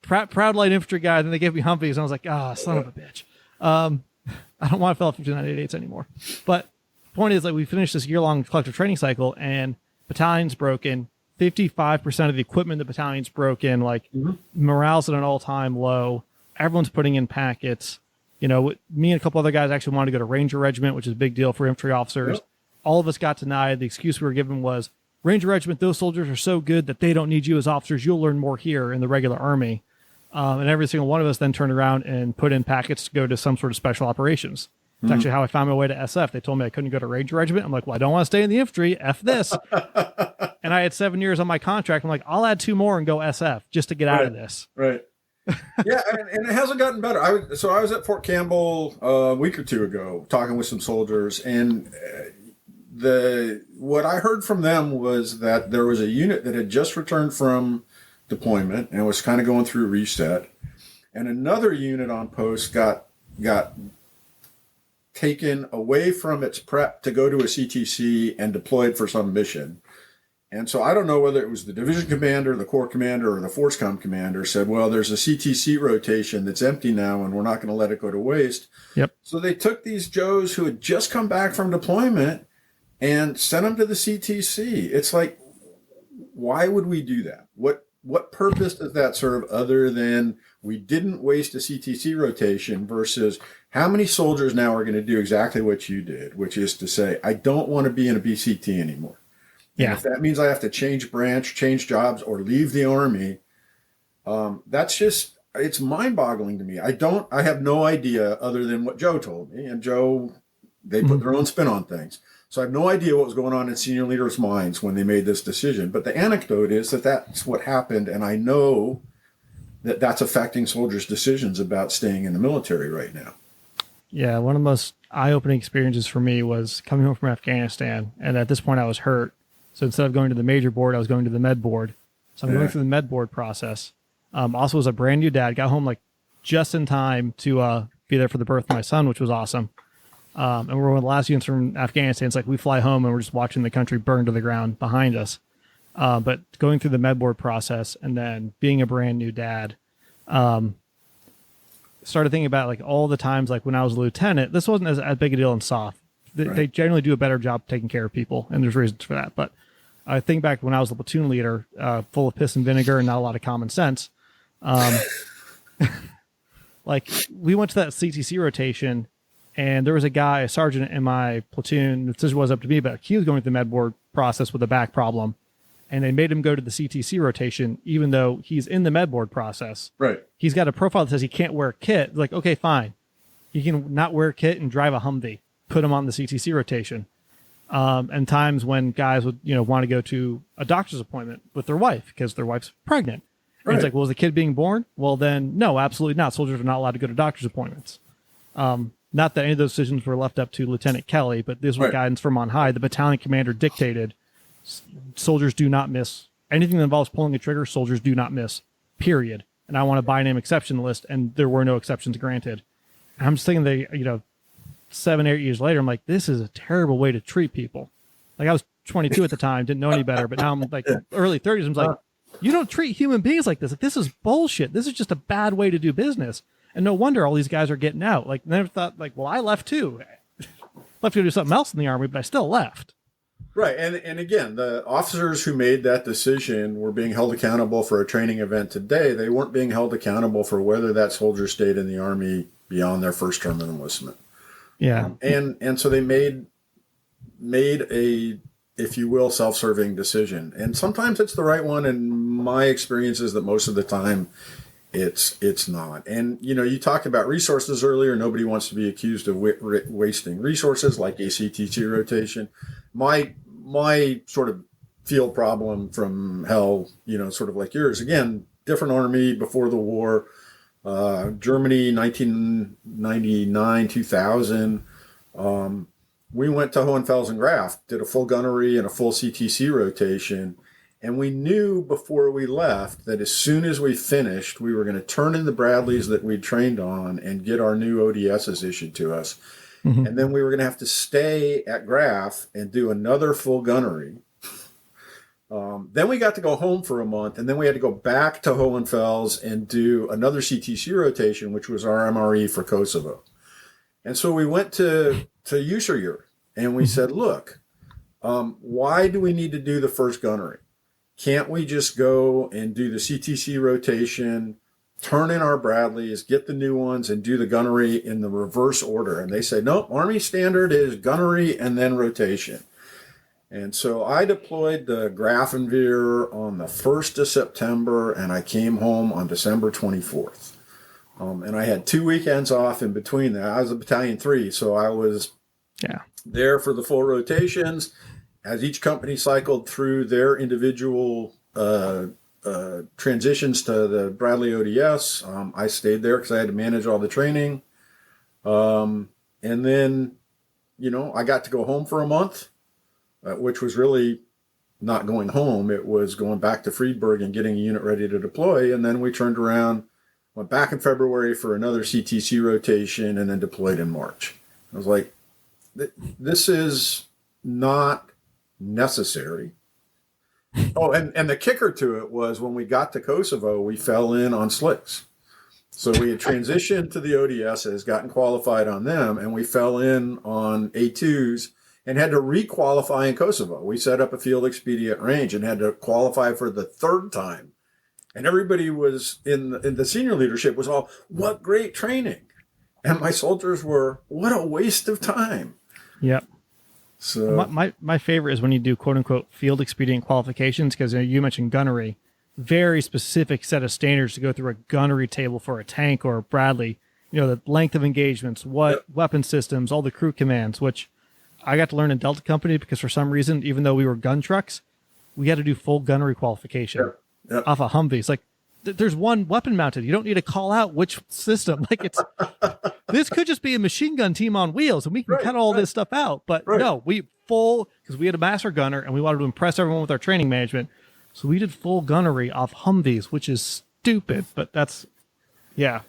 Proud light infantry guy. Then they gave me Humvees, and I was like, son of a bitch. I don't want to fill out 5988s anymore. But the point is, like, we finished this year-long collective training cycle, and battalion's broken. 55% of the equipment in the battalion's broken. Like, morale's at an all-time low. Everyone's putting in packets. You know, me and a couple other guys actually wanted to go to Ranger Regiment, which is a big deal for infantry officers. Yep. All of us got denied. The excuse we were given was, Ranger Regiment, those soldiers are so good that they don't need you as officers. You'll learn more here in the regular Army. And every single one of us then turned around and put in packets to go to some sort of special operations. It's actually how I found my way to SF. They told me I couldn't go to Ranger Regiment. I'm like, well, I don't want to stay in the infantry. F this. And I had 7 years on my contract. I'm like, I'll add 2 more and go SF just to get out of this. Right. Yeah, and it hasn't gotten better. I was at Fort Campbell a week or two ago talking with some soldiers, and the what I heard from them was that there was a unit that had just returned from deployment and was kind of going through reset, and another unit on post got taken away from its prep to go to a CTC and deployed for some mission. And so I don't know whether it was the division commander, the corps commander, or the force com commander said, well, there's a CTC rotation that's empty now and we're not going to let it go to waste. Yep. So they took these Joes who had just come back from deployment and sent them to the CTC. It's like, why would we do that? What purpose does that serve other than we didn't waste a CTC rotation versus how many soldiers now are going to do exactly what you did, which is to say, I don't want to be in a BCT anymore. Yeah. And if that means I have to change branch, change jobs, or leave the Army, that's just, it's mind-boggling to me. I have no idea other than what Joe told me. And Joe, they put their own spin on things. So I have no idea what was going on in senior leaders' minds when they made this decision. But the anecdote is that that's what happened. And I know that that's affecting soldiers' decisions about staying in the military right now. Yeah, one of the most eye-opening experiences for me was coming home from Afghanistan. And at this point, I was hurt. So instead of going to the major board, I was going to the med board. So I'm going through the med board process. Also was a brand new dad, got home like just in time to be there for the birth of my son, which was awesome. And we're one of the last units from Afghanistan. It's like we fly home and we're just watching the country burn to the ground behind us. But going through the med board process and then being a brand new dad, started thinking about like all the times, like when I was a lieutenant, this wasn't as big a deal in SOF. They generally do a better job taking care of people, and there's reasons for that. But I think back when I was the platoon leader, full of piss and vinegar and not a lot of common sense. Like we went to that CTC rotation, and there was a guy, a sergeant in my platoon. The decision was up to me, but he was going through the med board process with a back problem, and they made him go to the CTC rotation, even though he's in the med board process. Right. He's got a profile that says he can't wear a kit. Like, okay, fine. He can not wear a kit and drive a Humvee. Put him on the CTC rotation. And times when guys would, want to go to a doctor's appointment with their wife because their wife's pregnant. Right. And it's like, well, is the kid being born? Well, then no, absolutely not. Soldiers are not allowed to go to doctor's appointments. Not that any of those decisions were left up to Lieutenant Kelly, but this was guidance from on high. The battalion commander dictated soldiers do not miss anything that involves pulling a trigger. Soldiers do not miss, period. And I want a by name exception list, and there were no exceptions granted. And I'm just thinking they, 7, 8 years later, I'm like, this is a terrible way to treat people. Like I was 22 at the time, didn't know any better, but now I'm like early 30s. I'm like, you don't treat human beings like this. Like, this is bullshit. This is just a bad way to do business. And no wonder all these guys are getting out. Like, never thought, like, well, I left too. Left to do something else in the Army, but I still left. Right. And again, the officers who made that decision were being held accountable for a training event today. They weren't being held accountable for whether that soldier stayed in the Army beyond their first term of enlistment. Yeah. And so they made a, if you will, self-serving decision. And sometimes it's the right one. And my experience is that most of the time it's not. And, you talked about resources earlier. Nobody wants to be accused of wasting resources like ACTC rotation. My sort of field problem from hell, sort of like yours, again, different Army before the war, Germany, 1999, 2000. We went to Hohenfelsen-Graf, did a full gunnery and a full CTC rotation. And we knew before we left that as soon as we finished, we were going to turn in the Bradleys that we'd trained on and get our new ODSs issued to us. Mm-hmm. And then we were going to have to stay at Graf and do another full gunnery. Then we got to go home for a month, and then we had to go back to Hohenfels and do another CTC rotation, which was our MRE for Kosovo. And so we went to Usherur, and we said, look, why do we need to do the first gunnery? Can't we just go and do the CTC rotation, turn in our Bradleys, get the new ones, and do the gunnery in the reverse order? And they say, no, Army standard is gunnery and then rotation. And so I deployed the Grafenwehr on the 1st of September, and I came home on December 24th. And I had 2 weekends off in between that. I was a Battalion 3, so I was there for the full rotations. As each company cycled through their individual transitions to the Bradley ODS. I stayed there because I had to manage all the training. And then, I got to go home for a month, which was really not going home. It was going back to Friedberg and getting a unit ready to deploy. And then we turned around, went back in February for another CTC rotation, and then deployed in March. I was like, this is not necessary. Oh, and the kicker to it was when we got to Kosovo, we fell in on slicks. So we had transitioned to the ODSs, gotten qualified on them, and we fell in on A2s and had to re-qualify in Kosovo. We set up a field expedient range and had to qualify for the third time. And everybody was in the senior leadership was all, what great training. And my soldiers were, what a waste of time. Yep. So my favorite is when you do quote unquote field expedient qualifications, because you mentioned gunnery, very specific set of standards to go through a gunnery table for a tank or a Bradley, the length of engagements, weapon systems, all the crew commands, which I got to learn in Delta Company because for some reason, even though we were gun trucks, we had to do full gunnery qualification off of Humvees. Like there's one weapon mounted. You don't need to call out which system. Like this could just be a machine gun team on wheels and we can cut all this stuff out. But no, because we had a master gunner and we wanted to impress everyone with our training management. So we did full gunnery off Humvees, which is stupid, but that's, yeah.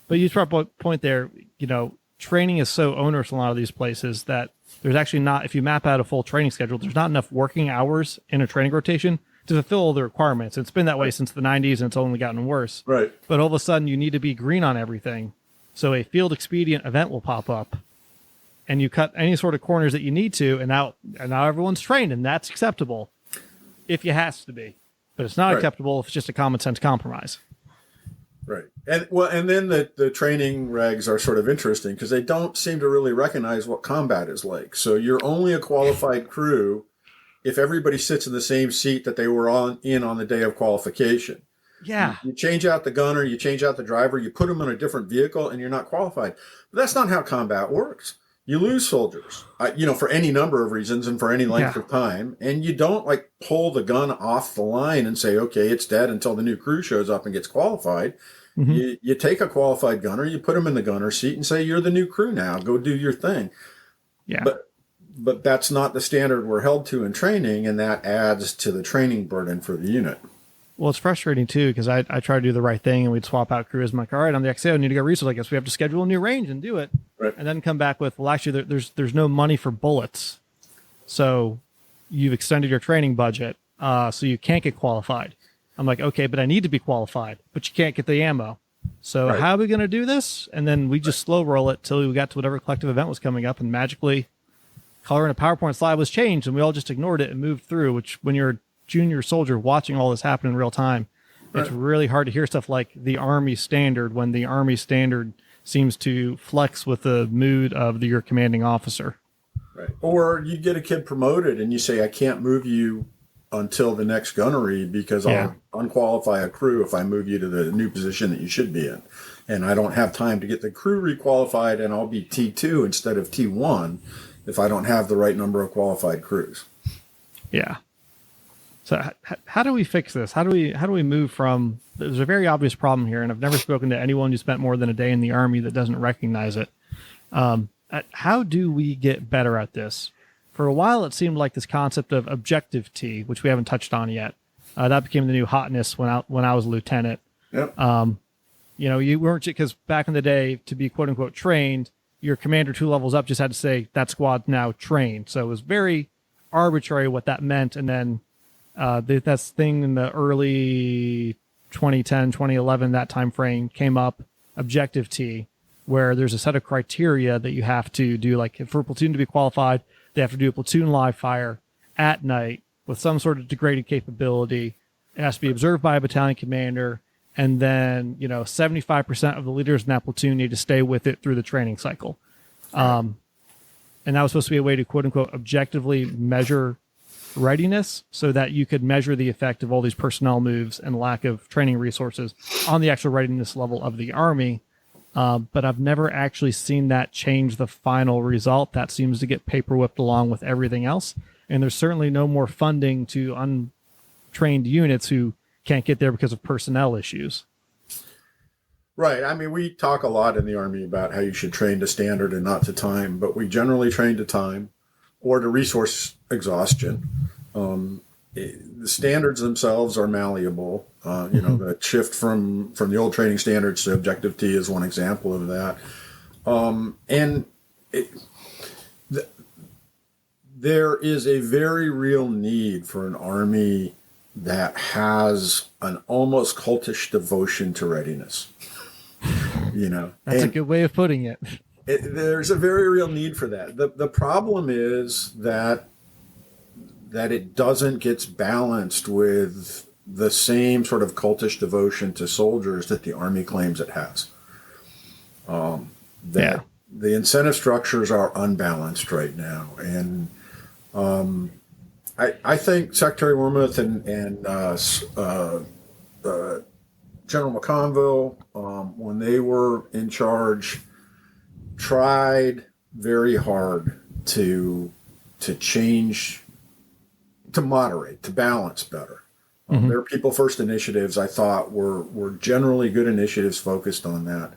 But you brought up a point there, training is so onerous in a lot of these places that there's actually not, if you map out a full training schedule, there's not enough working hours in a training rotation to fulfill all the requirements. It's been that way since the 90s and it's only gotten worse. Right. But all of a sudden you need to be green on everything. So a field expedient event will pop up and you cut any sort of corners that you need to. And now everyone's trained and that's acceptable if it has to be. But it's not acceptable if it's just a common sense compromise. Right. And then the training regs are sort of interesting because they don't seem to really recognize what combat is like. So you're only a qualified crew if everybody sits in the same seat that they were on the day of qualification. Yeah. You change out the gunner, you change out the driver, you put them in a different vehicle and you're not qualified. But that's not how combat works. You lose soldiers, for any number of reasons and for any length of time. And you don't pull the gun off the line and say, okay, it's dead until the new crew shows up and gets qualified. Mm-hmm. You take a qualified gunner, you put him in the gunner seat and say, you're the new crew now, go do your thing. Yeah. But that's not the standard we're held to in training. And that adds to the training burden for the unit. Well, it's frustrating too, because I try to do the right thing and we'd swap out crews. I'm like, all right, I'm the XAO, need to go resource. I guess we have to schedule a new range and do it. Right. And then come back with, well, actually, there's no money for bullets. So you've extended your training budget, so you can't get qualified. I'm like, okay, but I need to be qualified, but you can't get the ammo. So how are we going to do this? And then we just slow roll it till we got to whatever collective event was coming up and magically color in a PowerPoint slide was changed and we all just ignored it and moved through, which when you're junior soldier watching all this happen in real time, it's really hard to hear stuff like the Army standard when the Army standard seems to flex with the mood of your commanding officer. Right. Or you get a kid promoted and you say, I can't move you until the next gunnery because I'll unqualify a crew if I move you to the new position that you should be in. And I don't have time to get the crew requalified and I'll be T2 instead of T1 if I don't have the right number of qualified crews. Yeah. So how do we fix this? How do we move from, there's a very obvious problem here, and I've never spoken to anyone who spent more than a day in the Army that doesn't recognize it. How do we get better at this? For a while, it seemed like this concept of objective T, which we haven't touched on yet, that became the new hotness when I was a lieutenant. Yep. You weren't, because back in the day, to be quote unquote trained, your commander 2 levels up just had to say that squad now trained. So it was very arbitrary what that meant, and then that's thing in the early 2010, 2011, that time frame came up, objective T, where there's a set of criteria that you have to do. Like for a platoon to be qualified, they have to do a platoon live fire at night with some sort of degraded capability. It has to be observed by a battalion commander. And then, 75% of the leaders in that platoon need to stay with it through the training cycle. And that was supposed to be a way to quote unquote objectively measure readiness so that you could measure the effect of all these personnel moves and lack of training resources on the actual readiness level of the Army. But I've never actually seen that change the final result. That seems to get paper whipped along with everything else. And there's certainly no more funding to untrained units who can't get there because of personnel issues. Right. I mean, we talk a lot in the Army about how you should train to standard and not to time, but we generally train to time or to resource exhaustion. The standards themselves are malleable. The shift from the old training standards to Objective T is one example of that. There is a very real need for an Army that has an almost cultish devotion to readiness. That's a good way of putting it. There's a very real need for that. The problem is that it doesn't get balanced with the same sort of cultish devotion to soldiers that the Army claims it has. The incentive structures are unbalanced right now, and I think Secretary Wormuth and General McConville, when they were in charge, tried very hard to change, to moderate, to balance better. Their People First initiatives, I thought, were generally good initiatives focused on that.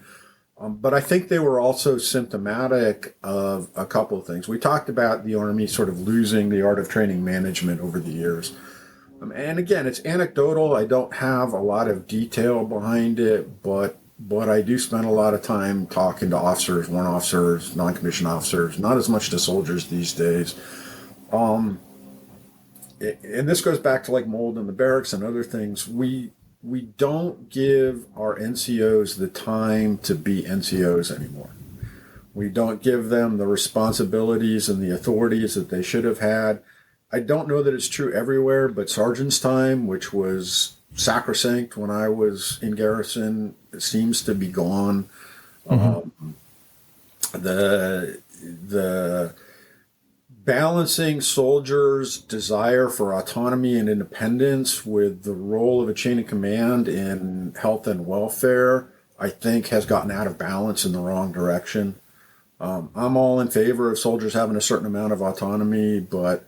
But I think they were also symptomatic of a couple of things. We talked about the Army sort of losing the art of training management over the years. And again, it's anecdotal. I don't have a lot of detail behind it, but I do spend a lot of time talking to officers, warrant officers, non-commissioned officers, not as much to soldiers these days. And this goes back to like mold in the barracks and other things. We don't give our NCOs the time to be NCOs anymore. We don't give them the responsibilities and the authorities that they should have had. I don't know that it's true everywhere, but sergeant's time, which was sacrosanct when I was in garrison, it seems to be gone. The balancing soldiers' desire for autonomy and independence with the role of a chain of command in health and welfare, I think, has gotten out of balance in the wrong direction. I'm all in favor of soldiers having a certain amount of autonomy, but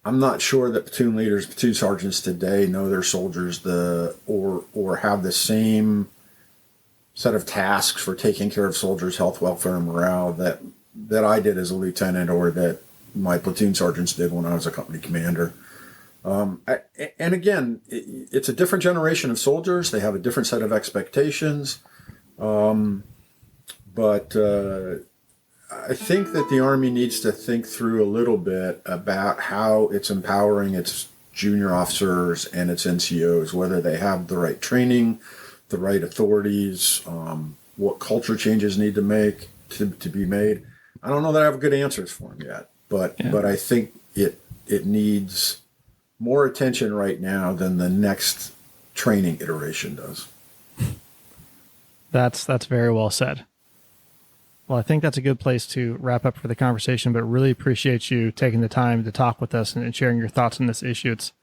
I'm not sure that platoon leaders, platoon sergeants today know their soldiers or have the same set of tasks for taking care of soldiers' health, welfare, and morale that I did as a lieutenant or that my platoon sergeants did when I was a company commander. And again, it's a different generation of soldiers. They have a different set of expectations. But I think that the Army needs to think through a little bit about how it's empowering its junior officers and its NCOs, whether they have the right training, the right authorities, what culture changes need to be made. I don't know that I have good answers for them yet, but I think it needs more attention right now than the next training iteration does. That's very well said. Well, I think that's a good place to wrap up for the conversation, but really appreciate you taking the time to talk with us and sharing your thoughts on this issue. It's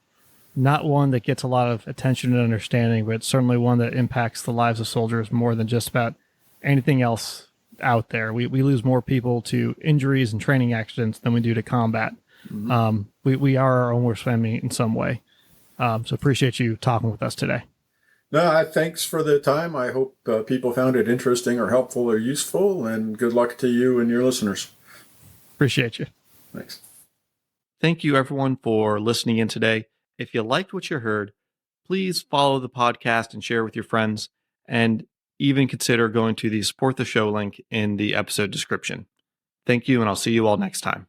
not one that gets a lot of attention and understanding, but it's certainly one that impacts the lives of soldiers more than just about anything else out there. We lose more people to injuries and training accidents than we do to combat. We are our own worst enemy in some way. So appreciate you talking with us today. No, thanks for the time. I hope people found it interesting or helpful or useful, and good luck to you and your listeners. Appreciate you. Thanks. Thank you, everyone, for listening in today. If you liked what you heard, please follow the podcast and share with your friends, and even consider going to the support the show link in the episode description. Thank you, and I'll see you all next time.